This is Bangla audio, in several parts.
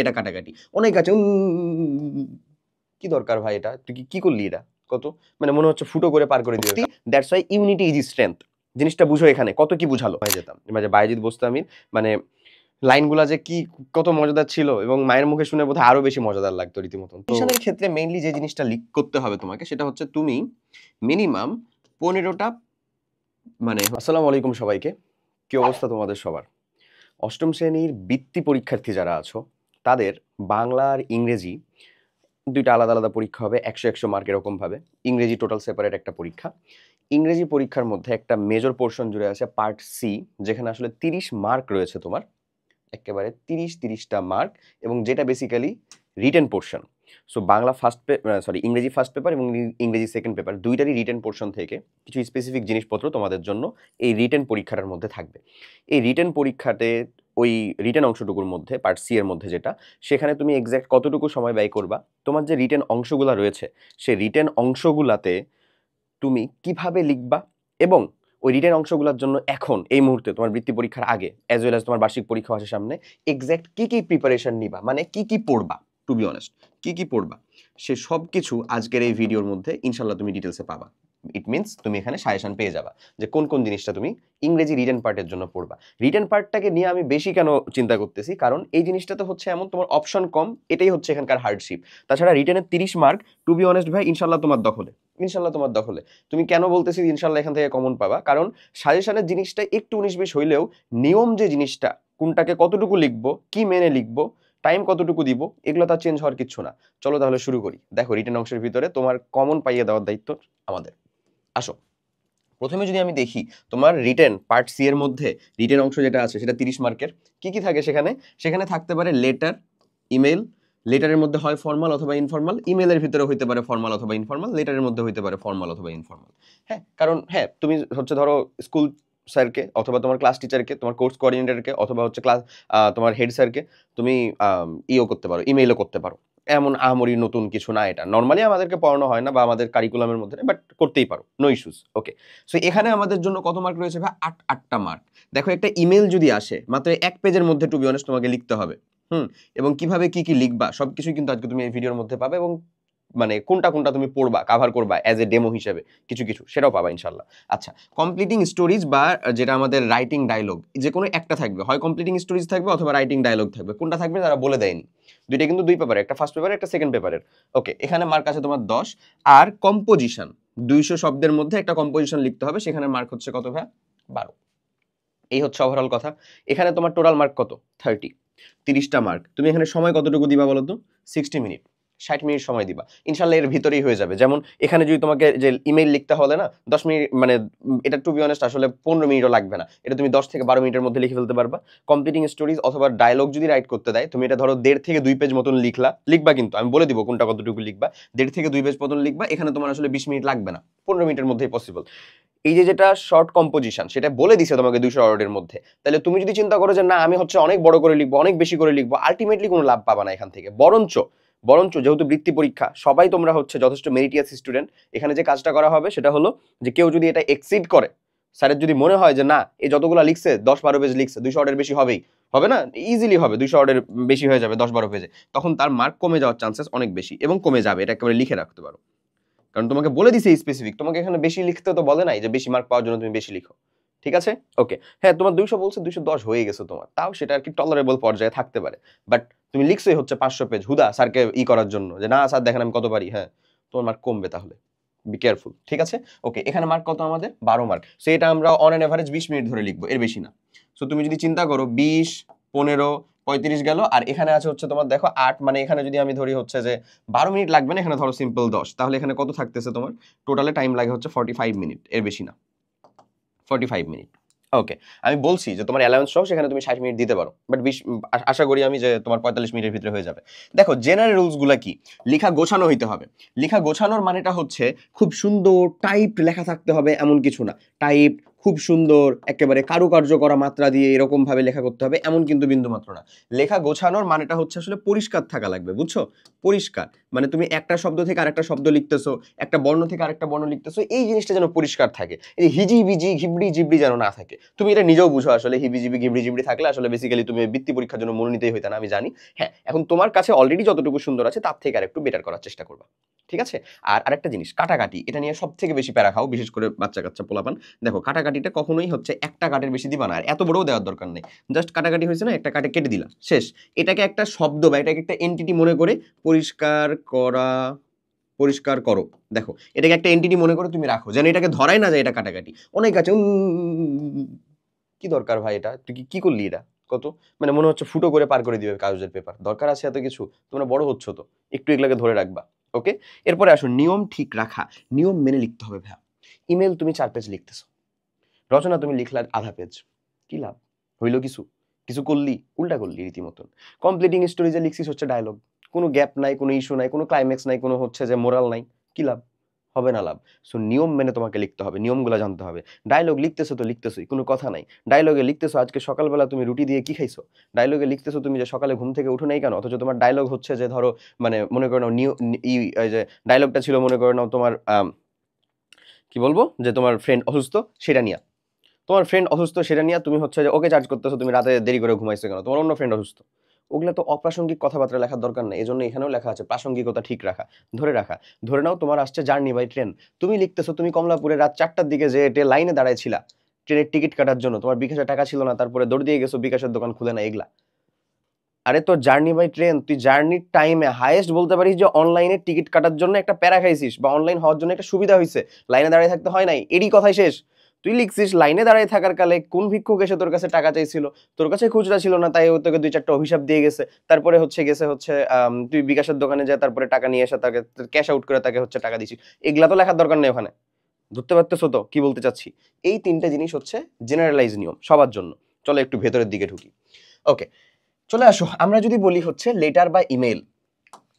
এটা কাটাকাটি অনেক আছে। কি দরকার ভাই, এটা তুই কি করলি? এটা কত মানে মনে হচ্ছে ফুটো করে পার করে দিবি। That's why unity is strength. জিনিসটা বুঝো এখানে কত কি বুঝালো। হয়ে যেতাম মানে বায়েজিদ বোস্তামির মানে লাইনগুলা যে কি কত মজাদার ছিল এবং মায়ের মুখে শুনে বোধহয় আরো বেশি মজাদার লাগতো রীতিমতন। টিউশনের ক্ষেত্রে মেইনলি যে জিনিসটা লিক করতে হবে তোমাকে সেটা হচ্ছে তুমি মিনিমাম 15টা মানে আসসালামু আলাইকুম সবাইকে। কি অবস্থা তোমাদের সবার? অষ্টম শ্রেণীর বৃত্তি পরীক্ষার্থী যারা আছো তাদের বাংলা আর ইংরেজি দুইটা আলাদা আলাদা পরীক্ষা হবে, 100 মার্ক এরকম ভাবে। ইংরেজি টোটাল সেপারেট একটা পরীক্ষা। ইংরেজি পরীক্ষার মধ্যে একটা মেজর পোর্শন জুড়ে আছে পার্ট সি, যেখানে আসলে 30 মার্ক রয়েছে তোমার, একেবারে 30টা মার্ক, এবং যেটা basically written portion. So Bangla ইংরেজি ফার্স্ট পেপার এবং ইংরেজি সেকেন্ড পেপার দুইটারই রিটেন পোর্শন থেকে কিছু স্পেসিফিক জিনিসপত্র তোমাদের জন্য এই রিটেন পরীক্ষাটার মধ্যে থাকবে। এই রিটেন পরীক্ষাতে ওই রিটেন অংশটুকুর মধ্যে পার্ট সি এর মধ্যে যেটা, সেখানে তুমি এক্স্যাক্ট কতটুকু সময় ব্যয় করবা, তোমার যে রিটেন অংশগুলো রয়েছে সেই রিটেন অংশগুলাতে তুমি কিভাবে লিখবা, এবং ওই রিটেন অংশগুলোর জন্য এখন এই মুহূর্তে তোমার বৃত্তি পরীক্ষার আগে অ্যাজ ওয়েল অ্যাজ তোমার বার্ষিক পরীক্ষা আসে সামনে, এক্স্যাক্ট কি কি প্রিপারেশন নিবা, মানে কি কি পড়বা, টু বি অনেস্ট কি কি পড়বা, সে সব কিছু আজকের এই ভিডিওর মধ্যে ইনশাল্লাহ তুমি ডিটেলসে পাবা। ইট মিনস তুমি এখানে সাজেশন পেয়ে যাবা যে কোন কোন জিনিসটা তুমি ইংরেজি রিটেন পার্টের জন্য পড়বা। রিটেন পার্টটাকে নিয়ে আমি বেশি কেন চিন্তা করতেছি, কারণ এই জিনিসটা তো হচ্ছে এমন তোমার অপশন কম, এটাই হচ্ছে এখানকার হার্ডশিপ। তাছাড়া রিটেনের 30 মার্ক টু বি অনেস্ট ভাই ইনশাল্লাহ তোমার দখলে, ইনশাল্লাহ তোমার দখলে। তুমি কেন বলতেছি ইনশাল্লাহ এখান থেকে কমন পাবা, কারণ সাজেশনের জিনিসটা একটু 19-20 হইলেও নিয়ম যে জিনিসটা, কোনটাকে কতটুকু লিখবো, কি মেনে লিখবো, টাইম কতটুকু দিব, এগুলো তার চেঞ্জ হওয়ার কিচ্ছু না। চলো তাহলে শুরু করি। দেখো রিটেন অংশের ভিতরে তোমার কমন পাইয়ে দেওয়ার দায়িত্ব আমাদের। আসো, প্রথমে যদি আমি দেখি তোমার রিটেন পার্ট সি এর মধ্যে রিটেন অংশ যেটা আছে সেটা 30 মার্কের। কি কি থাকে সেখানে? সেখানে থাকতে পারে লেটার, ইমেল। লেটারের মধ্যে হয় ফর্মাল অথবা ইনফর্মাল, ইমেলের ভিতরে হইতে পারে ফর্মাল অথবা ইনফর্মাল, লেটারের মধ্যে হইতে পারে ফর্মাল অথবা ইনফর্মাল। হ্যাঁ, কারণ হ্যাঁ তুমি হচ্ছে ধরো স্কুল স্যারকে অথবা তোমার ক্লাস টিচারকে, তোমার কোর্স কোঅর্ডিনেটরকে অথবা হচ্ছে ক্লাস তোমার হেড স্যারকে তুমি ইও করতে পারো, ইমেইলও করতে পারো। এমন আহামরি নতুন কিছু না, এটা নর্মালি আমাদেরকে পড়ানো হয় না বা আমাদের কারিকুলামের মধ্যে, বাট করতেই পারো, নো ইস্যুস। ওকে, সো এখানে আমাদের জন্য কত মার্ক রয়েছে ভাই? 8টা মার্ক। দেখো একটা ইমেল যদি আসে মাত্র 1 পেজের মধ্যে টু বি অনেস্ট তোমাকে লিখতে হবে। এবং কিভাবে কি কি লিখবা সবকিছু কিন্তু আজকে তুমি এই ভিডিওর মধ্যে পাবে, এবং মানে কোনটা কোনটা তুমি পড়বা, কাভার করবা অ্যাজ এ ডেমো হিসেবে কিছু কিছু, সেটাও পাবা ইনশাল্লাহ। আচ্ছা, কমপ্লিটিং স্টোরিজ বা যেটা আমাদের রাইটিং ডায়লগ, যে কোনো একটা থাকবে, হয় কমপ্লিটিং স্টোরিজ থাকবে অথবা রাইটিং ডায়লগ থাকবে। কোনটা থাকবে তারা বলে দেয়নি। দুইটা কিন্তু দুই পেপারে, একটা ফার্স্ট পেপারে একটা সেকেন্ড পেপারের। ওকে, এখানে মার্ক আছে তোমার 10। আর কম্পোজিশন 200 শব্দের মধ্যে একটা কম্পোজিশন লিখতে হবে, সেখানে মার্ক হচ্ছে কত ভাই? 12। এই হচ্ছে ওভারঅল কথা। এখানে তোমার টোটাল মার্ক কত? 30। 30টা মার্ক। তুমি এখানে সময় কতটুকু দিবা বলো তো? 60 মিনিট, 60 মিনিট সময় দিবা। ইনশাল্লাহ এর ভিতরেই হয়ে যাবে। যেমন এখানে যদি তোমাকে যে ইমেইল লিখতে হলে না 10 মিনিট, মানে এটা টু বি অনেস্ট আসলে 15 মিনিটও লাগবে না, এটা তুমি 10 থেকে 12 মিনিটের মধ্যে লিখে ফেলতে পারবা। কমপ্লিটিং স্টোরিজ অথবা ডায়লগ যদি রাইট করতে দেয়, তুমি এটা ধরো 1.5 থেকে 2 পেজ মতন লিখবা, কিন্তু আমি বলে দিব কোনটা কতটুকু লিখবা। 1.5 থেকে 2 পেজ মতন লিখবা, এখানে তোমার আসলে 20 মিনিট লাগবে না, 15 মিনিটের মধ্যেই পসিবল। এই যে যেটা শর্ট কম্পোজিশন, সেটা বলে দিছে তোমাকে 200 ওয়ার্ডের মধ্যে। তাহলে তুমি যদি চিন্তা করো যে না আমি হচ্ছে অনেক বড় করে লিখবো, অনেক বেশি করে লিখবো, আলটিমেটলি কোনো লাভ পাবা না এখান থেকে। বরঞ্চ যেহেতু বৃত্তি পরীক্ষা, সবাই তোমরা হচ্ছে যথেষ্ট মেরিটিয়াস স্টুডেন্ট, এখানে যে কাজটা করা হবে সেটা হলো যে কেউ যদি এটা এক্সিড করে, স্যারের যদি মনে হয় যে না এই যতগুলো লিখছে 10-12 পেজ লিখছে, 200 ওয়ার্ডের বেশি হবেই, হবে না, ইজিলি হবে 200 ওয়ার্ডের বেশি হয়ে যাবে 10-12 পেজে, তখন তার মার্ক কমে যাওয়ার চান্সেস অনেক বেশি, এবং কমে যাবে, এটা একেবারে লিখে রাখতে পারো। কারণ তোমাকে বলে দিছে স্পেসিফিক, তোমাকে এখানে বেশি লিখতে তো বলে নাই যে বেশি মার্ক পাওয়ার জন্য তুমি বেশি লিখো। ঠিক আছে? ওকে, হ্যাঁ তোমার 200 বলছে, 210 হয়ে গেছে তোমার, তাও সেটা আর কি টলারেবল পর্যায়ে থাকতে পারে। বাট তুমি লিখছোই হচ্ছে 500 পেজ হুদা স্যারকে করার জন্য, যে না স্যার দেখেন আমি কত পারি, হ্যাঁ তোমার মার্ক কমবে, তাহলে বি কেয়ারফুল। ঠিক আছে? ওকে, এখানে মার্ক কত আমাদের? 12 মার্ক। সো এটা আমরা অন অ্যান এভারেজ 20 মিনিট ধরে লিখবো, এর বেশি না। সো তুমি যদি চিন্তা করো 20, 15, 35 গেল, আর এখানে আছে হচ্ছে তোমার দেখো 8, মানে এখানে যদি আমি ধরি হচ্ছে যে 12 মিনিট লাগবে না, এখানে ধরো সিম্পল 10, তাহলে এখানে কত থাকতেছে তোমার? টোটালে টাইম লাগে হচ্ছে 45 মিনিট, এর বেশি না, 45 মিনিট। ওকে, আমি বলছি যে তোমার অ্যালাউন্স সহ সেখানে তুমি 60 মিনিট দিতে পারো, বাট আশা করি আমি যে তোমার 45 মিনিটের ভিতরে হয়ে যাবে। দেখো জেনারেল রুলসগুলো কি? লেখা গোছানো হইতে হবে। লেখা গোছানোর মানেটা হচ্ছে খুব সুন্দর টাইপ লেখা থাকতে হবে এমন কিছু না, টাইপ খুব সুন্দর একেবারে কারুকার্য করা মাত্রা দিয়ে এরকম ভাবে লেখা করতে হবে এমন কিন্তু বিন্দু মাত্র না। লেখা গোছানোর মানেটা হচ্ছে আসলে পরিষ্কার থাকা লাগবে, বুঝছো? পরিষ্কার মানে তুমি একটা শব্দ থেকে আরেকটা শব্দ লিখতেছো, একটা বর্ণ থেকে আরেকটা বর্ণ লিখতেছো, এই জিনিসটা যেন পরিষ্কার থাকে, এই হিজি বিজি ঘিবড়ি জিবড়ি যেন না থাকে। তুমি এটা নিজেও বুঝো আসলে হিবি জিবি ঘিবড়ি জিবড়ি থাকলে আসলে বেসিক্যালি তুমি বৃত্তি পরীক্ষার জন্য মনোনীতই হইতে না, আমি জানি। হ্যাঁ, এখন তোমার কাছে অলরেডি যতটুকু সুন্দর আছে তার থেকে আরেকটু বেটার করার চেষ্টা করবা, ঠিক আছে? আর আরেকটা জিনিস, কাটাকাটি, এটা নিয়ে সব থেকে বেশি প্যারা খাও, বিশেষ করে বাচ্চা কাচ্চা পোলাপান। দেখো কাটাকাটিটা কখনোই হচ্ছে একটা কাটের বেশি দিবা না, আর এত বড়ও দেওয়ার দরকার নেই। জাস্ট কাটাকাটি হয়েছে না, একটা কাটে কেটে দিলা, শেষ। এটাকে একটা শব্দ বা এটাকে একটা এন্টিটি মনে করে পরিষ্কার করা, পরিষ্কার করো। দেখো এটাকে একটা এন্টিটি মনে করে তুমি রাখো, যেন এটাকে ধরাই না যায় এটা কাটাকাটি। অনেক আছে কি দরকার ভাই, এটা তুই কি করলি এটা কত, মানে মনে হচ্ছে ফুটো করে পার করে দিবে কাগজের পেপার। দরকার আছে এত কিছু? তোমরা বড় হচ্ছ তো, একটু এগুলাকে ধরে রাখবা। ওকে, এরপরে আসো নিয়ম ঠিক রাখা। নিয়ম মেনে লিখতে হবে ভাই। ইমেল তুমি 4 পেজ লিখতেছো, রচনা তুমি লিখলা আধা পেজ, কি লাভ হইলো? কিছু কিছু করলি? উল্টা করলি রীতিমতন। কমপ্লিটিং স্টোরিজে লিখছিস হচ্ছে ডায়লগ, কোনো গ্যাপ নাই, কোনো ইস্যু নাই, কোনো ক্লাইম্যাক্স নাই, কোনো হচ্ছে যে মোরাল নাই, কি লাভ? হবে না লাভ। সো নিয়ম মেনে তোমাকে লিখতে হবে, নিয়মগুলো জানতে হবে। ডায়লগ লিখতেছো তো লিখতেছোই, কোনো কথা নাই। ডায়লগে লিখতেছো আজকে সকালবেলা তুমি রুটি দিয়ে কি খাইছো, ডায়লগে লিখতেছো তুমি যে সকালে ঘুম থেকে উঠো নাই কেন, অথচ তোমার ডায়লগ হচ্ছে যে ধরো মানে মনে করো নাও এই যে ডায়লগটা ছিল মনে করো নাও তোমার কি বলবো, যে তোমার ফ্রেন্ড অসুস্থ সেটা নিয়ে, তোমার ফ্রেন্ড অসুস্থ সেটা নিয়ে তুমি হচ্ছে যে ওকে চার্জ করতেছো, তুমি রাতে দেরি করে ঘুমাইছো কেন, তোমার অন্য ফ্রেন্ড অসুস্থ। ওগুলো তো অপ্রাসঙ্গিক কথাবার্তা লেখার দরকার নেই, এজন্য এখানেও লেখা আছে প্রাসঙ্গিকতা ঠিক রাখা, ধরে রাখা। ধরে নাও তোমার আসছে জার্নি বাই ট্রেন, তুমি লিখতেছো তুমি কমলাপুরে রাত 4টার দিকে যে লাইনে দাঁড়াইছিলা ট্রেনের টিকিট কাটার জন্য, তোমার বিকাশে টাকা ছিল না, তারপরে দৌড় দিয়ে গেছো, বিকাশের দোকান খুলে না, এগুলা। আরে তোর জার্নি বাই ট্রেন, তুই জার্নির টাইমে হাইয়েস্ট বলতে পারিস যে অনলাইনে টিকিট কাটার জন্য একটা প্যারা খাইছিস, বা অনলাইন হওয়ার জন্য একটা সুবিধা হয়েছে, লাইনে দাঁড়িয়ে থাকতে হয় নাই, এরই কথাই শেষ। তুই লিখছিস লাইনে দাঁড়িয়ে থাকার কালে কোন ভিক্ষুক এসে তোর কাছে টাকা চাইছিল, তোর কাছে খুচরা ছিল না, তাই ও তোকে 2-4টা অভিশাপ দিয়ে গেছে, তারপরে হচ্ছে তুই বিকাশের দোকানে যা তারপরে টাকা নিয়ে এসে তাকে ক্যাশ আউট করে তাকে হচ্ছে টাকা দিছিস। এগুলা তো লেখার দরকার নেই ওখানে। ধরতে পারতেছো তো কি বলতে চাচ্ছি? এই 3টে জিনিস হচ্ছে জেনারেলাইজ নিয়ম সবার জন্য। চলো একটু ভেতরের দিকে ঢুকি। ওকে, চলে আসো। আমরা যদি বলি হচ্ছে লেটার বা ইমেল,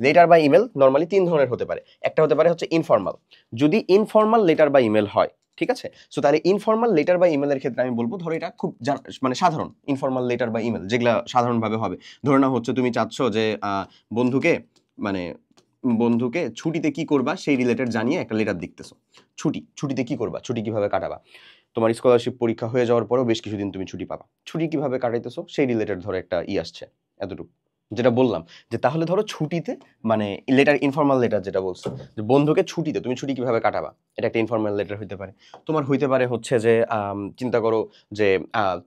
লেটার বা ইমেল নর্মালি 3 ধরনের হতে পারে। একটা হতে পারে হচ্ছে ইনফর্মাল, যদি ইনফর্মাল লেটার বা ইমেল হয়, ঠিক আছে? সো তাহলে ইনফর্মাল লেটার বা ইমেলের ক্ষেত্রে আমি বলবো ধরো এটা খুব মানে সাধারণ ইনফর্মাল লেটার বা ইমেল যেগুলা সাধারণভাবে হবে। ধরে নাও হচ্ছে তুমি চাচ্ছ যে বন্ধুকে মানে বন্ধুকে ছুটিতে কি করবা সেই রিলেটেড জানিয়ে একটা লেটার লিখতেছো। ছুটিতে কি করবা, ছুটি কিভাবে কাটাবা, তোমার স্কলারশিপ পরীক্ষা হয়ে যাওয়ার পরেও বেশ কিছুদিন তুমি ছুটি পাবা, ছুটি কিভাবে কাটাইতেছো সেই রিলেটেড ধরো একটা আসছে এতটুকু, যেটা বললাম যে তাহলে ধরো ছুটিতে মানে লেটার ইনফর্মাল লেটার যেটা বলছো যে বন্ধুকে ছুটিতে তুমি ছুটি কিভাবে কাটাবা, এটা একটা ইনফর্মাল লেটার হইতে পারে। তোমার হইতে পারে হচ্ছে যে চিন্তা করো যে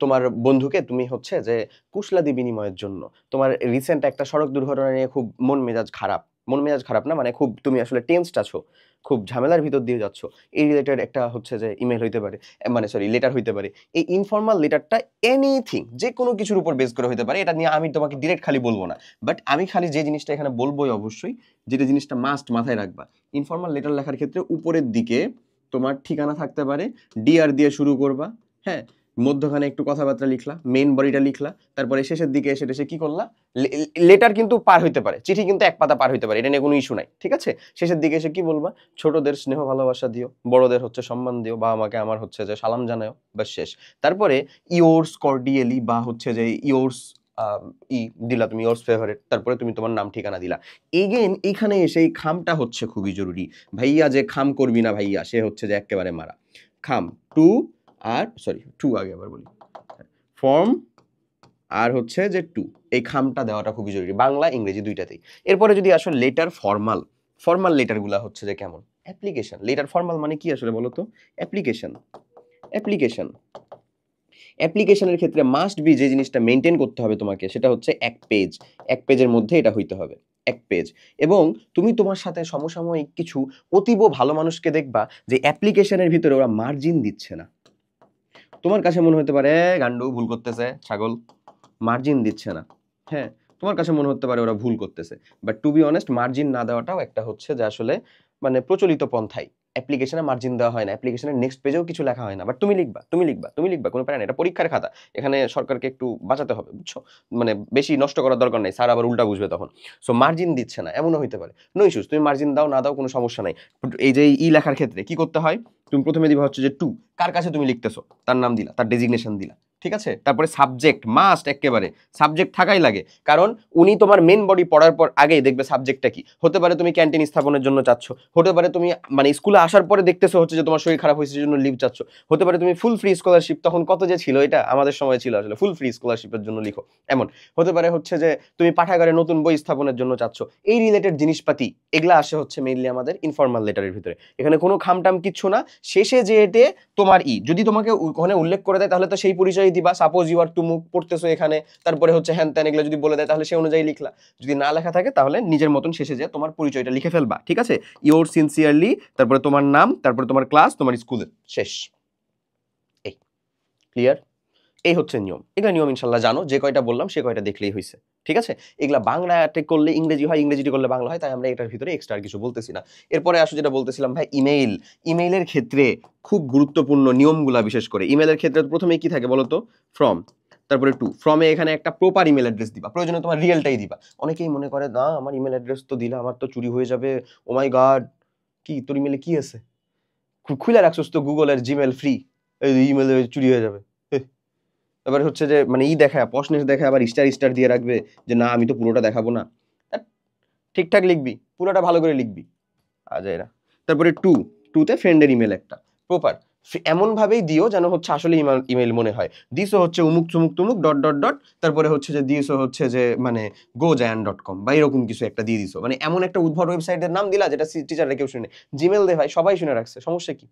তোমার বন্ধুকে তুমি হচ্ছে যে কুশলাদি বিনিময়ের জন্য তোমার রিসেন্ট একটা সড়ক দুর্ঘটনা নিয়ে খুব মন মেজাজ খারাপ না মানে খুব তুমি আসলে টেন্সড আছো, খুব ঝামেলার ভিতর দিয়ে যাচ্ছ, এই রিলেটেড একটা হচ্ছে যে ইমেল হইতে পারে, মানে সরি লেটার হইতে পারে। এই ইনফর্মাল লেটারটা এনিথিং যে কোনো কিছুর উপর বেস করে হতে পারে, এটা নিয়ে আমি তোমাকে ডিরেক্ট খালি বলবো না, বাট আমি খালি যে জিনিসটা এখানে বলবোই অবশ্যই, যেটা জিনিসটা মাস্ট মাথায় রাখবা, ইনফর্মাল লেটার লেখার ক্ষেত্রে উপরের দিকে তোমার ঠিকানা থাকতে পারে, ডিআর দিয়ে শুরু করবা, হ্যাঁ, মধ্যখানে একটু কথাবার্তা লিখলা, মেইন বডিটা লিখলা, তারপরে শেষের দিকে এসে কি করলা, লেটার কিন্তু পার হইতে পারে, চিঠি কিন্তু এক পাতা পার হইতে পারে, এটা নিয়ে কোনো ইস্যু নাই, ঠিক আছে? শেষের দিকে এসে কি বলবা, ছোটদের স্নেহ ভালোবাসা দিও, বড়দের হচ্ছে সম্মান দিও, বা আমাকে আমার হচ্ছে যে সালাম জানাও, বাস শেষ। তারপরে ইয়োর্স কর্ডিয়ালি বা হচ্ছে যে ইয়োর্স দিলা তুমি, ইয়োর্স ফেভারিট, তারপরে তুমি তোমার নাম ঠিকানা দিলা। এগেন এখানে এসে এই খামটা হচ্ছে খুবই জরুরি। ভাইয়া যে খাম করবি না ভাইয়া, সে হচ্ছে যে একেবারে মারা। খাম টু, আর সরি টু আগে আবার বলি, ফর্ম আর হচ্ছে যে টু, এই খামটা দেওয়াটা খুবই জরুরি, বাংলা ইংরেজি দুইটাতেই। এরপরে যদি আসলে লেটার ফর্মাল লেটারগুলো হচ্ছে যে কেমন, অ্যাপ্লিকেশন। লেটার ফর্মাল মানে কি আসলে বলো তো? অ্যাপ্লিকেশন অ্যাপ্লিকেশনের ক্ষেত্রে মাস্ট বি যে জিনিসটা মেনটেন করতে হবে তোমাকে, সেটা হচ্ছে এক পেজের মধ্যে এটা হইতে হবে, এক পেজ। এবং তুমি তোমার সাথে সমসাময়িক কিছু অতীব ভালো মানুষকে দেখবা যে অ্যাপ্লিকেশনের ভিতরে ওরা মার্জিন দিচ্ছে না। তোমার কাছে মনে হতে পারে গান্ডু ভুল করতেছে, ছাগল মার্জিন দিচ্ছে না, হ্যাঁ, তোমার কাছে মনে হতে পারে ওরা ভুল করতেছে, but to be honest margin না দেওয়াটাও একটা হচ্ছে যে আসলে মানে প্রচলিত পন্থাই, অ্যাপ্লিকেশনে মার্জিন দেওয়া হয় না, অ্যাপ্লিকেশনের নেক্সট পেজেও কিছু লেখা হয় না, বাট তুমি লিখবা, কোনো প্যারা নেই, এটা পরীক্ষার খাতা, এখানে সরকারকে একটু বাঁচাতে হবে, বুঝছো? মানে বেশি নষ্ট করার দরকার নেই, স্যার আবার উল্টা বুঝবে তখন। সো মার্জিন দিচ্ছে না, এমনও হইতে পারে, নো ইস্যুস, তুমি মার্জিন দাও না দাও কোনো সমস্যা নাই। এই যে লেখার ক্ষেত্রে কি করতে হয়, তুমি প্রথমে দিবা হচ্ছে যে টু, কার কাছে তুমি লিখতেছো তার নাম দিলা, তার ডেজিগনেশন দিলা, ঠিক আছে? তারপরে সাবজেক্ট মাস্ট, একেবারে সাবজেক্ট থাকাই লাগে, কারণ উনি তোমার মেন বডি পড়ার পর আগেই দেখবে সাবজেক্টটা কি হতে পারে। তুমি ক্যান্টিন স্থাপনের জন্য চাচ্ছ, হতে পারে তুমি মানে স্কুলে আসার পরে দেখতেছো হচ্ছে যে তোমার শরীর খারাপ হয়েছে জন্য লিভ চাচ্ছ, হতে পারে তুমি ফুল ফ্রি স্কলারশিপ, তখন কত যে ছিল, এটা আমাদের সময় ছিল আসলে, ফুল ফ্রি স্কলারশিপের জন্য লিখো, এমন হতে পারে হচ্ছে যে তুমি পাঠাগারে নতুন বই স্থাপনের জন্য চাচ্ছ, এই রিলেটেড জিনিসপাতি এগুলা আসে হচ্ছে মেইনলি আমাদের ইনফর্মাল লেটারের ভিতরে, এখানে কোনো খামটাম কিচ্ছু না। শেষে যেতে তোমার যদি তোমাকে ওখানে উল্লেখ করে দেয় তাহলে তো সেই পরিচয় দিবা, সাপোজ ইউ আর তুমুক পড়তেছো এখানে, তারপরে হচ্ছে হ্যান ত্যান এগুলো যদি বলে দেয় তাহলে সেই অনুযায়ী লিখলা, যদি না লেখা থাকে তাহলে নিজের মতন শেষে যে তোমার পরিচয়টা লিখে ফেলবা, ঠিক আছে? ইওর সিনসিয়ারলি, তারপরে তোমার নাম, তারপরে তোমার ক্লাস, তোমার স্কুলের, শেষ। এই ক্লিয়ার? এই হচ্ছে নিয়ম, এগুলা নিয়ম ইনশাল্লাহ জানো, যে কয়টা বললাম সে কয়টা দেখলেই হয়েছে, ঠিক আছে? এগুলা বাংলাতে করলে ইংরেজি হয়, ইংরেজিতে করলে বাংলা হয়, তাই আমরা এটার ভিতরে এক্সট্রা আর কিছু বলতেছি না। এরপরে আসো যেটা বলতেছিলাম ভাই, ইমেইলের ক্ষেত্রে খুব গুরুত্বপূর্ণ নিয়মগুলা, বিশেষ করে ইমেইলের ক্ষেত্রে প্রথমেই কি থাকে বলতো, ফ্রম, তারপরে টু, ফ্রমে এখানে একটা প্রপার ইমেল অ্যাড্রেস দিবা, প্রয়োজনে তোমার রিয়েলটাই দিবা। অনেকেই মনে করে না আমার ইমেল অ্যাড্রেস তো দিলে আমার তো চুরি হয়ে যাবে, ও মাই গড, কি তোর ইমেলে কি আছে, খুলে রাখছস তো গুগলের জিমেল ফ্রি, এই ইমেলে চুরি হয়ে যাবে। এবার হচ্ছে যে মানে দেখায় প্রশ্নের দেখায় আবার স্টার দিয়ে রাখবে যে না আমি তো পুরোটা দেখাবো না, ঠিকঠাক লিখবি, পুরোটা ভালো করে লিখবি, এরা। তারপরে টুতে ফ্রেন্ডের ইমেল একটা প্রপার এমন ভাবেই দিও যেন হচ্ছে আসলে ইমেল মনে হয়, দিসো হচ্ছে উমুক চুমুক তুমুক ডট ডট ডট, তারপরে হচ্ছে যে দিসো হচ্ছে যে মানে gojan.com বা এরকম কিছু একটা দিয়ে দিছো, মানে এমন একটা উদ্ভট ওয়েবসাইটের নাম দিলা যেটা টিচাররা কেউ শুনে। জিমেল দে ভাই, সবাই শুনে রাখছে, সমস্যা কি,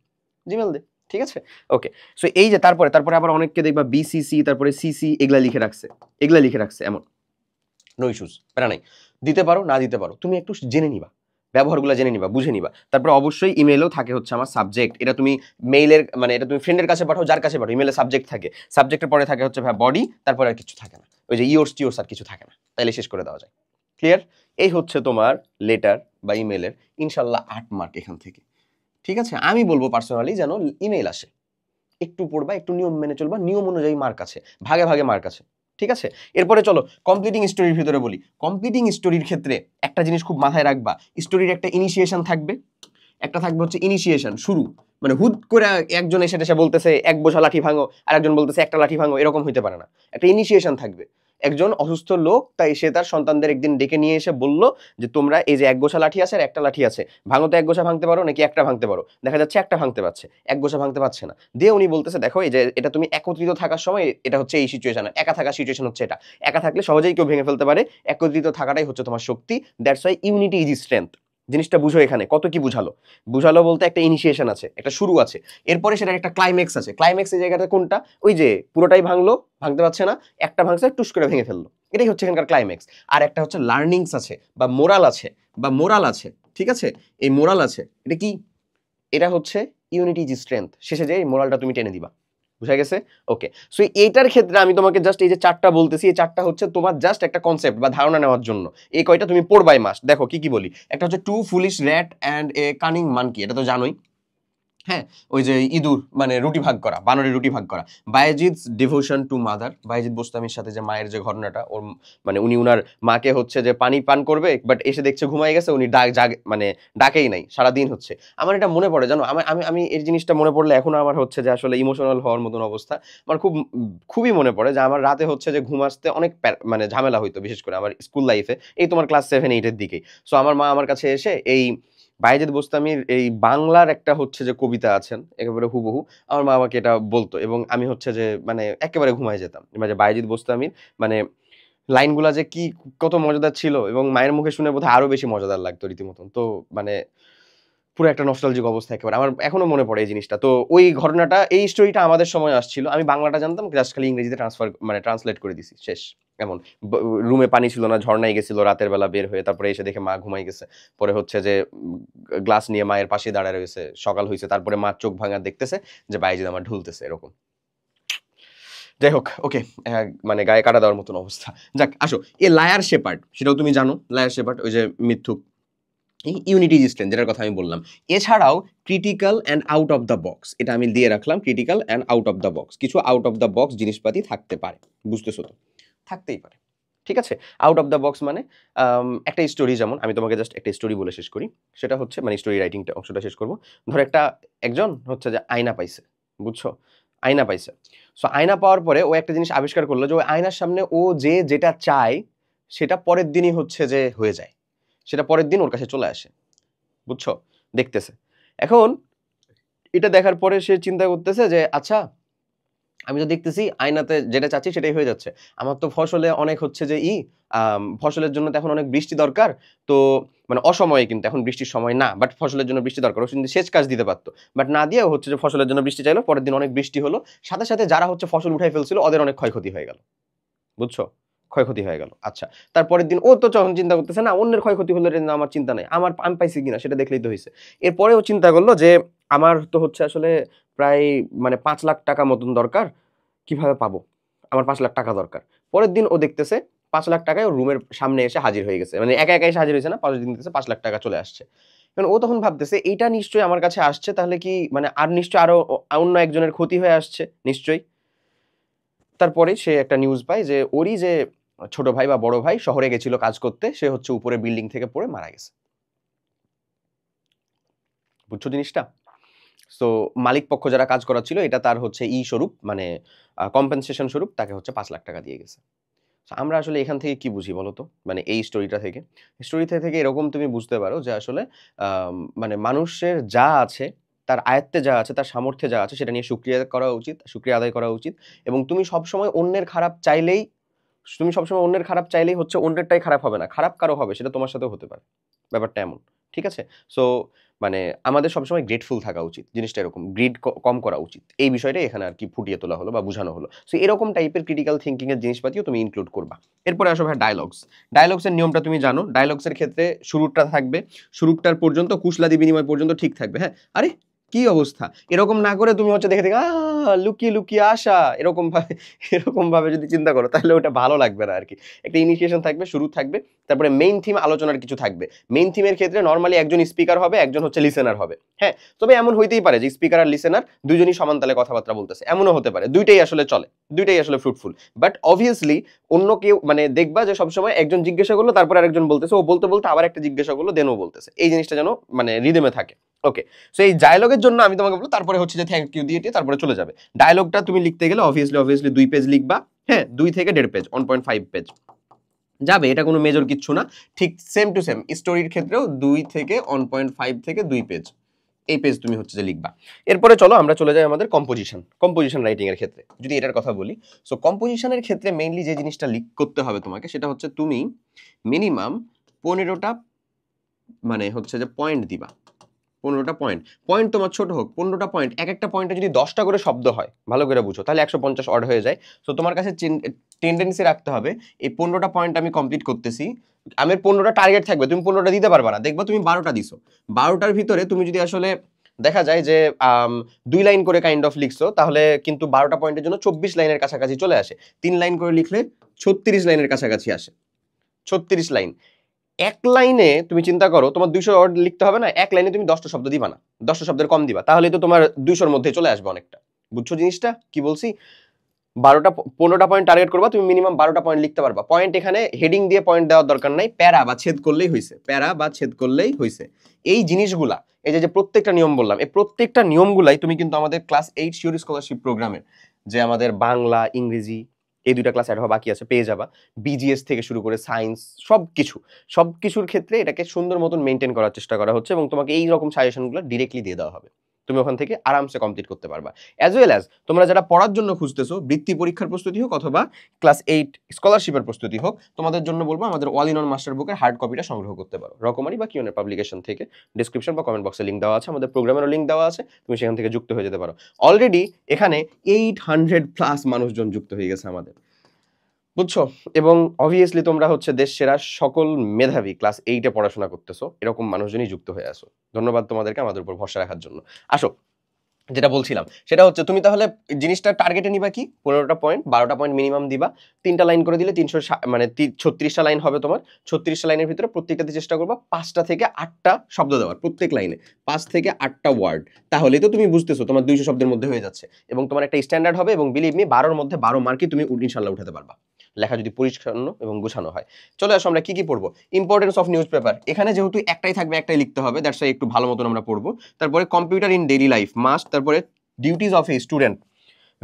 জিমেল দে, ঠিক আছে? ওকে, সো এই যে তারপরে আবার অনেককে দেখবা বিসিসি, তারপরে সিসি এগুলা লিখে রাখছে এমন, নো ইস্যুস, প্যারা নাই, দিতে পারো না দিতে পারো, তুমি একটু জেনে নিবা, ব্যবহারগুলো জেনে নিবা, বুঝে নিবা। তারপর অবশ্যই ইমেলও থাকে হচ্ছে আমার সাবজেক্ট, এটা তুমি মেইলের মানে এটা তুমি ফ্রেন্ডের কাছে পাঠাও, যার কাছে পাঠাও, ইমেলে সাবজেক্ট থাকে, সাবজেক্টের পরে থাকে হচ্ছে ভাই বডি, তারপরে আর কিছু থাকে না, ওই যে টিওর্স আর কিছু থাকে না, তাইলে শেষ করে দেওয়া যায়। ক্লিয়ার? এই হচ্ছে তোমার লেটার বা ইমেলের ইনশাল্লাহ 8 মার্ক এখান থেকে, ঠিক আছে? আমি বলবো পার্সোনালি যেন ইমেল আসে, একটু পড়বা, একটু নিয়ম মেনে চলবা, নিয়ম অনুযায়ী মার্ক আছে, ভাগে ভাগে মার্ক আছে, ঠিক আছে? এরপরে চলো কমপ্লিটিং স্টোরির ভিতরে বলি। কমপ্লিটিং স্টোরির ক্ষেত্রে একটা জিনিস খুব মাথায় রাখবা, স্টোরির একটা ইনিশিয়েশন থাকবে, একটা থাকবে হচ্ছে ইনিশিয়েশন, শুরু, মানে হুট করে একজন এসে বলতেছে এক বোঝা লাঠি ভাঙো, আর একজন বলতেছে একটা লাঠি ভাঙো, এরকম হইতে পারে না, একটা ইনিশিয়েশন থাকবে। একজন অসুস্থ লোক, তাই সে তার সন্তানদের একদিন ডেকে নিয়ে এসে বলল যে তোমরা এই যে এক গোছা লাঠি আছে আর একটা লাঠি আছে, ভাঙো তো এক গোছা ভাঙতে পারো নাকি একটা ভাঙতে পারো, দেখা যাচ্ছে একটা ভাঙতে পারছে, এক গোছা ভাঙতে পারছে না, দিয়ে উনি বলতেছে দেখো এই যে এটা তুমি একত্রিত থাকার সময় এটা হচ্ছে এই সিচুয়েশন, একা থাকার সিচুয়েশন হচ্ছে এটা, একা থাকলে সহজেই কেউ ভেঙে ফেলতে পারে, একত্রিত থাকাটাই হচ্ছে তোমার শক্তি, that's why unity is strength. জিনিসটা বুঝো, এখানে কত কি বুঝালো বলতে একটা ইনিশিয়েশন আছে, একটা শুরু আছে, এরপরে সেটার একটা ক্লাইম্যাক্স আছে, ক্লাইম্যাক্স এই জায়গাটা কোনটা, ওই যে পুরোটাই ভাঙলো, ভাঙতে পারছে না, একটা ভাঙছে টুস করে ভেঙে ফেললো, এটাই হচ্ছে এখানকার ক্লাইম্যাক্স। আর একটা হচ্ছে লার্নিংস আছে বা মোরাল আছে, ঠিক আছে? এই মোরাল আছে, এটা কি, এটা হচ্ছে ইউনিটি ইজ স্ট্রেংথ, শেষে যে এই মোরালটা তুমি টেনে দিবা, বুঝা গেছে? ওকে, সো এইটার ক্ষেত্রে আমি তোমাকে জাস্ট এই যে 4টা বলতেছি, এই 4টা হচ্ছে তোমার জাস্ট একটা কনসেপ্ট বা ধারণা নেওয়ার জন্য, এই কয়টা তুমি পড়বাই মাস্ট। দেখো কি কি বলি, একটা হচ্ছে two foolish rat and a cunning monkey, এটা তো জানোই, হ্যাঁ, ওই যে ইঁদুর মানে রুটি ভাগ করা, বানরের রুটি ভাগ করা। বায়েজিদস ডিভোশন টু মাদার, বায়েজিদ বোস্তামির সাথে যে মায়ের যে ঘটনাটা, ওর মানে উনি উনার মাকে হচ্ছে যে পানি পান করবে, বাট এসে দেখছে ঘুমাই গেছে, উনি মানে ডাকেই নাই, সারাদিন হচ্ছে। আমার এটা মনে পড়ে জানো, আমি এই জিনিসটা মনে পড়লে এখনো আমার হচ্ছে যে আসলে ইমোশনাল হওয়ার মতন অবস্থা, আমার খুবই মনে পড়ে যে আমার রাতে হচ্ছে যে ঘুম আসতে অনেক মানে ঝামেলা হইতো, বিশেষ করে আমার স্কুল লাইফে, এই তোমার ক্লাস 7-8 দিকেই। সো আমার মা আমার কাছে এসে এই বায়েজিদ বোস্তামির এই বাংলার একটা হচ্ছে যে কবিতা আছেন একেবারে হুবহু, আমার মা আমাকে এটা বলতো এবং আমি হচ্ছে যে মানে একেবারে ঘুমাই যেতাম, মানে বায়েজিদ বোস্তামির মানে লাইনগুলা যে কি কত মজাদার ছিল, এবং মায়ের মুখে শুনে বোধহয় আরো বেশি মজাদার লাগতো রীতিমতন। তো মানে পুরো একটা নস্টালজিক অবস্থা একেবারে, আমার এখনো মনে পড়ে এই জিনিসটা। তো ওই ঘটনাটা, এই স্টোরিটা আমাদের সময় আসছিল, আমি বাংলাটা জানতাম, জাস্ট খালি ইংরেজিতে ট্রান্সলেট করে দিছি, শেষ। এমন রুমে পানি ছিল না, ঝর্ণায় গেছিল রাতের বেলা বের হয়ে, তারপরে এসে দেখে মা ঘুমাই গেছে, পরে হচ্ছে যে গ্লাস নিয়ে মায়ের পাশে দাঁড়ায় রয়েছে, সকাল হয়েছে, তারপরে মা চোখ ভাঙা দেখতেছে যে বায়েজিদ আমার ঢুলতেছে, এরকম। যাই হোক, ওকে, মানে গায়ে কাটা দেওয়ার মতন অবস্থা। যাক, আসো এ লায়ার শেপার্ড, সেটাও তুমি জানো, লায়ার শেপার্ড ওই যে মিথ্যুক, এই ইউনিটি স্ট্রেন্থ যেটার কথা আমি বললাম। এছাড়াও critical and out of the box, এটা আমি দিয়ে রাখলাম, critical and out of the box, কিছু আউট অফ দ্য বক্স জিনিসপাতি থাকতে পারে, বুঝতেছো তো? থাকতেই পারে, ঠিক আছে। আউট অফ দ্য বক্স মানে একটা স্টোরি, যেমন আমি তোমাকে জাস্ট একটা স্টোরি বলে শেষ করি, সেটা হচ্ছে মানে স্টোরি রাইটিংটা অংশটা শেষ করবো। ধর একজন হচ্ছে যে আয়না পাইছে, বুঝছো, আয়না পাইছে। সো আয়না পাওয়ার পরে ও একটা জিনিস আবিষ্কার করলো যে ওই আয়নার সামনে ও যেটা চায় সেটা পরের দিনই হচ্ছে যে হয়ে যায়, সেটা পরের দিন ওর কাছে চলে আসে, বুঝছো, দেখতেছে। এখন এটা দেখার পরে সে চিন্তা করতেছে যে আচ্ছা, আমি তো দেখতেছি আয়নাতে যেটা চাচ্ছি সেটাই হয়ে যাচ্ছে, আমার তো ফসলে অনেক হচ্ছে যে ফসলের জন্য তো এখন অনেক বৃষ্টি দরকার, তো মানে অসময়ে, কিন্তু এখন বৃষ্টির সময় না, বাট ফসলের জন্য বৃষ্টি দরকার, ও কিন্তু সেচ কাজ দিতে পারতো, বাট না দিয়ে হচ্ছে যে ফসলের জন্য বৃষ্টি চাইলো, পরের দিন অনেক বৃষ্টি হলো, সাথে সাথে যারা হচ্ছে ফসল উঠাই ফেলছিল ওদের অনেক ক্ষয়ক্ষতি হয়ে গেল, বুঝছো, ক্ষয়ক্ষতি হয়ে গেল। আচ্ছা, তারপরের দিন ও তো যখন চিন্তা করতেছে না অন্যের ক্ষয়ক্ষতি হলে না আমার চিন্তা নাই, আমি পাইছি কিনা সেটা দেখলেই তো হয়েছে। এরপরেও চিন্তা করলো যে আমার তো হচ্ছে আসলে প্রায় মানে 5 লাখ টাকা মতন দরকার, কিভাবে পাবো, আমার 5 লাখ টাকা দরকার। পরের দিন ও দেখতেছে 5 লাখ টাকায় ওর রুমের সামনে এসে হাজির হয়ে গেছে, মানে একা একা এসে হাজির হয়েছে না, 5 দিন দেখতেছে 5 লাখ টাকা চলে আসছে। কারণ ও তখন ভাবতেছে এইটা নিশ্চয়ই আমার কাছে আসছে, তাহলে কি মানে আর নিশ্চয়ই আরো অন্য একজনের ক্ষতি হয়ে আসছে নিশ্চয়ই। তারপরে সে একটা নিউজ পায় যে ওরই যে ছোট ভাই বা বড় ভাই শহরে গেছিল কাজ করতে, সে হচ্ছে উপরে বিল্ডিং থেকে পড়ে মারা গেছে, বুঝছো জিনিসটা। সো মালিক পক্ষ যারা কাজ করাচ্ছিল এটা তার হচ্ছে স্বরূপ, মানে কম্পেনসেশন স্বরূপ তাকে হচ্ছে 5 লাখ টাকা দিয়ে গেছে। So, আমরা আসলে এখান থেকে কি বুঝি বলো তো, মানে এই স্টোরিটা থেকে এরকম তুমি বুঝতে পারো যে আসলে মানে মানুষের যা আছে, তার আয়ত্তে যা আছে, তার সামর্থ্যে যা আছে সেটা নিয়ে শুকরিয়া আদায় করা উচিত। এবং তুমি সবসময় অন্যের খারাপ চাইলেই হচ্ছে অন্যেরটাই খারাপ হবে না, খারাপ কারো হবে, সেটা তোমার সাথেও হতে পারে, ব্যাপারটা এমন, ঠিক আছে। সো মানে আমাদের সবসময় গ্রেটফুল থাকা উচিত, জিনিসটা এরকম, গ্রিড কম করা উচিত, এই বিষয়টাই এখানে আর কি ফুটিয়ে তোলা হলো বা বোঝানো হলো। সো এরকম টাইপের ক্রিটিক্যাল থিঙ্কিং এর জিনিসপাতিও তুমি ইনক্লুড করবা। এরপরে আসো ভাই ডায়লগসের নিয়মটা তুমি জানো। ডায়লগসের ক্ষেত্রে শুরুটা থাকবে, শুরুটার পর্যন্ত কুশলাদি বিনিময় পর্যন্ত ঠিক থাকবে, হ্যাঁ। আরে কি অবস্থা, এরকম না করে তুমি হচ্ছে দেখে দেখে লুকিয়ে লুকিয়ে আসা, এরকম ভাবে যদি চিন্তা করো তাহলে ওটা ভালো লাগবে না আর কি। একটা ইনিশিয়েশন থাকবে, শুরু থাকবে, তারপরে মেইন থিম, আলোচনার কিছু থাকবে। মেইন থিমের ক্ষেত্রে নর্মালি একজন স্পিকার হবে, একজন হচ্ছে লিসেনার হবে, হ্যাঁ। তবে এমন হইতেই পারে যে স্পিকার আর লিসেনার দুইজনই সমান তালে কথাবার্তা বলতেছে, এমনও হতে পারে, দুইটাই আসলে চলে, দুইটাই আসলে ফ্রুটফুল। বাট অবভিয়াসলি অন্য কেউ মানে দেখবা যে সবসময় একজন জিজ্ঞাসা করলো তারপর আরেকজন বলতেছে, ও বলতে বলতে আবার একটা জিজ্ঞাসা করলো দেন ও বলতেছে, এই জিনিসটা যেন মানে রিদমে থাকে। ওকে, সো এই ডায়লগের জন্য আমি তোমাকে বলবো, তারপরে হচ্ছে যে থ্যাংক ইউ দিয়ে তারপরে চলে যাবে। ডায়লগটা তুমি লিখতে গেলে অবভিয়াসলি 2 পেজ লিখবা, হ্যাঁ, 2 থেকে 1.5 পেজ, 1.5 পেজ যাবে, এটা কোনো মেজর কিচ্ছু না। ঠিক সেম টু সেম স্টোরির ক্ষেত্রেও 2 থেকে 1.5 থেকে 2 পেজ, এই পেজ তুমি হচ্ছে যে লিখবা। এরপরে চলো আমরা চলে যাই আমাদের কম্পোজিশন রাইটিং এর ক্ষেত্রে, যদি এটার কথা বলি। সো কম্পোজিশনের ক্ষেত্রে মেইনলি যে জিনিসটা করতে হবে তোমাকে সেটা হচ্ছে তুমি মিনিমাম 15টা মানে হচ্ছে যে পয়েন্ট দিবা, 15টা পয়েন্ট তোমার ছোট হোক, 15টা পয়েন্ট, এক একটা পয়েন্টে যদি 10টা করে শব্দ হয়, ভালো করে বুঝো, তাহলে 150 ওয়ার্ড হয়ে যায়। সো তোমার কাছে টেন্ডেন্সি রাখতে হবে এই 15টা পয়েন্ট আমি কমপ্লিট করতেছি, আমার 15টা টার্গেট থাকবে, তুমি 15টা দিতে পারবা না, দেখবা তুমি 12টা দিছো, 12টার ভিতরে তুমি যদি আসলে দেখা যায় যে 2 লাইন করে কাইন্ড অফ লিখছো, তাহলে কিন্তু 12টা পয়েন্টের জন্য 24 লাইনের কাছাকাছি চলে আসে। 3 লাইন করে লিখলে 36 লাইনের কাছাকাছি আসে, 36 লাইন। এক লাইনে তুমি চিন্তা করো, তোমার 200 ওয়ার্ড লিখতে হবে না, এক লাইনে তুমি 10টা শব্দ দিবা না, 10টা শব্দের কম দিবা, তাহলে তো তোমার 200-র মধ্যে চলে আসবে অনেকটা। বুঝছো জিনিসটা কি বলছি? 15টা পয়েন্ট টার্গেট করবা, তুমি মিনিমাম 12টা পয়েন্ট লিখতে পারবা। পয়েন্ট এখানে হেডিং দিয়ে পয়েন্ট দেওয়ার দরকার নাই, প্যারা বা ছেদ করলেই হয়েছে। এই জিনিসগুলা, এই যে প্রত্যেকটা নিয়ম বললাম, এই প্রত্যেকটা নিয়মগুলাই তুমি কিন্তু আমাদের ক্লাস 8 শিওর স্কলারশিপ প্রোগ্রামের, যে আমাদের বাংলা ইংরেজি এই 2টা ক্লাস অ্যাড হওয়া বাকি আছে, পেয়ে যাবা। বিজিএস থেকে শুরু করে সায়েন্স, সবকিছুর ক্ষেত্রে এটাকে সুন্দর মতন মেনটেন করার চেষ্টা করা হচ্ছে, এবং তোমাকে এই রকম সাজেশনগুলো ডিরেক্টলি দিয়ে দেওয়া হবে, তুমি ওখান থেকে আরামসে কমপ্লিট করতে পারবা। অ্যাজ ওয়েল অ্যাজ তোমরা যারা পড়ার জন্য খুঁজতেছো, বৃত্তি পরীক্ষার প্রস্তুতি হোক অথবা ক্লাস 8 স্কলারশিপের প্রস্তুতি হোক, তোমাদের জন্য বলবো আমাদের অল ইন অন মাস্টার বুকের হার্ড কপিটা সংগ্রহ করতে পারো রকমারি বা কিউনের পাবলিকেশন থেকে। ডেসক্রিপশন বা কমেন্ট বক্সে লিঙ্ক দেওয়া আছে, আমাদের প্রোগ্রামেরও লিঙ্ক দেওয়া আছে, তুমি সেখান থেকে যুক্ত হয়ে যেতে পারো। অলরেডি এখানে 800+ মানুষজন যুক্ত হয়ে গেছে আমাদের, বুঝছো। এবং অবভিয়াসলি তোমরা হচ্ছে দেশ সেরা সকল মেধাবী ক্লাস 8-এ পড়াশোনা করতেছো, এরকম মানুষজনই যুক্ত হয়ে আসো। ধন্যবাদ তোমাদেরকে আমাদের উপর ভরসা রাখার জন্য। আসো যেটা বলছিলাম সেটা হচ্ছে তুমি তাহলে জিনিসটা টার্গেটে নিবা কি 15টা পয়েন্ট 12টা পয়েন্ট মিনিমাম দিবা, 3টা লাইন করে দিলে 300 মানে 36টা লাইন হবে তোমার। 36টা লাইনের ভিতরে প্রত্যেকটাতে চেষ্টা করবা 5টা থেকে 8টা শব্দ দেওয়ার, প্রত্যেক লাইনে 5 থেকে 8টা ওয়ার্ড। তাহলেই তো তুমি বুঝতেছো তোমার 200 শব্দের মধ্যে হয়ে যাচ্ছে এবং তোমার একটা স্ট্যান্ডার্ড হবে এবং বিলিভ মি 12-র মধ্যে 12 মার্কই তুমি ইনশাল্লাহ উঠাতে পারবা, লেখা যদি পরিচ্ছন্ন এবং গোছানো হয়। চলে আসো আমরা কি কি পড়বো। ইম্পর্টেন্স অফ নিউজ পেপার, এখানে যেহেতু একটাই থাকবে একটাই লিখতে হবে, দ্যাটস একটু ভালো মতন আমরা পড়বো। তারপরে computer in daily life must, তারপরে duties of a student,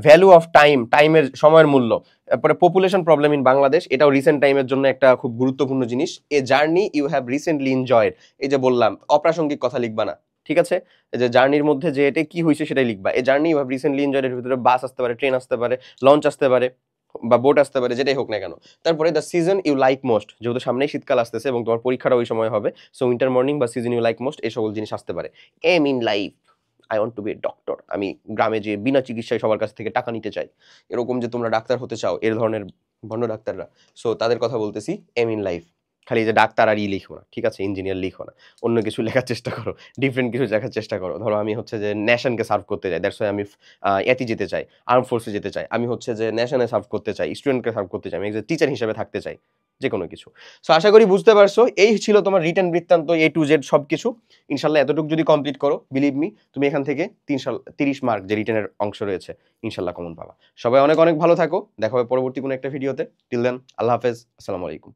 value of time, টাইমের সময়ের মূল্য, তারপরে পপুলেশন প্রবলেম ইন বাংলাদেশ, এটাও রিসেন্ট টাইমের জন্য একটা খুব গুরুত্বপূর্ণ জিনিস। A journey you have recently enjoyed, এই যে বললাম অপ্রাসঙ্গিক কথা লিখবা না, ঠিক আছে? এই যে জার্নির মধ্যে যে এটা কি হয়েছে সেটাই লিখবা। A journey you have recently enjoyed এর ভিতরে বাস আসতে পারে, ট্রেন আসতে পারে, লঞ্চ আসতে পারে বা বোট আসতে পারে, যেটাই হোক না কেন। তারপরে the season you like most, যেহেতু সামনেই শীতকাল আসতেছে এবং তোমার পরীক্ষাটা ওই সময় হবে, সো উইন্টার মর্নিং বা সিজন ইউ লাইক মোস্ট এই সকল জিনিস আসতে পারে। Aim in life, I want to be a doctor, আমি গ্রামে যে বিনা চিকিৎসায় সবার কাছ থেকে টাকা নিতে চাই, এরকম যে তোমরা ডাক্তার হতে চাও এর ধরনের ভণ্ড ডাক্তাররা, সো তাদের কথা বলতেছি। এম ইন লাইফ, খালি যে ডাক্তার আর লিখো না, ঠিক আছে? ইঞ্জিনিয়ার লিখো না, অন্য কিছু লেখার চেষ্টা করো, ডিফারেন্ট কিছু লেখার চেষ্টা করো। ধরো আমি হচ্ছে যে ন্যাশনকে সার্ভ করতে চাই, দ্যাটস ওয়াই আমি এতে যেতে চাই, আর্ম ফোর্সে যেতে চাই, আমি হচ্ছে যে ন্যাশনে সার্ভ করতে চাই, স্টুডেন্টকে সার্ভ করতে চাই, আমি একজন টিচার হিসেবে থাকতে চাই, যে কোনো কিছু। সো আশা করি বুঝতে পারছো, এই ছিল তোমার রিটেন বৃত্তান্ত A to Z সব কিছু। ইনশাল্লাহ এতটুকু যদি কমপ্লিট করো, বিলিভ মি তুমি এখান থেকে 30 মার্ক যে রিটেনের অংশ রয়েছে ইনশাল্লাহ কমন পাবা। সবাই অনেক অনেক ভালো থাকো, দেখা হবে পরবর্তী কোনো একটা ভিডিওতে। টিল দেন আল্লাহ হাফেজ, আসসালামু আলাইকুম।